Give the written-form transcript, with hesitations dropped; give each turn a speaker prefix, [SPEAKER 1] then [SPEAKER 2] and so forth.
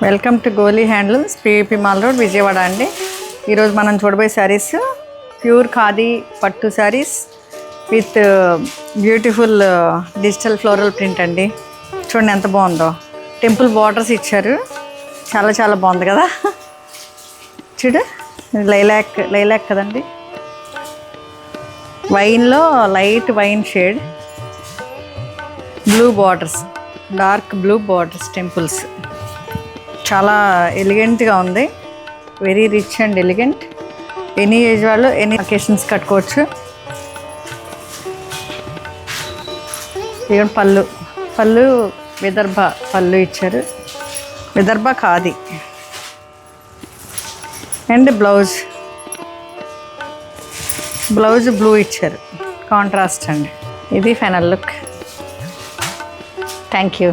[SPEAKER 1] Welcome to Goli handlooms, PVP mall road, Vijayawada అండి. ఈరోజు మనం చూడబోయే శారీస్ ప్యూర్ ఖాదీ పట్టు saris with beautiful digital floral print అండి. చూడండి ఎంత బాగుందో. టెంపుల్ బార్డర్స్ ఇచ్చారు, చాలా చాలా బాగుంది కదా. చూడు, లైలాక్ కదండి. వైన్లో light wine shade, blue borders, dark blue borders, temples. చాలా ఎలిగెంట్గా ఉంది, very rich and elegant. Any age వాళ్ళు ఎనీ అకేషన్స్ కట్టుకోవచ్చు. ఇవ్వండి పళ్ళు విదర్భ పళ్ళు ఇచ్చారు, Vidarbha khadi. And blouse blue ఇచ్చారు, కాంట్రాస్ట్ అండి. ఇది ఫైనల్ లుక్. Thank you.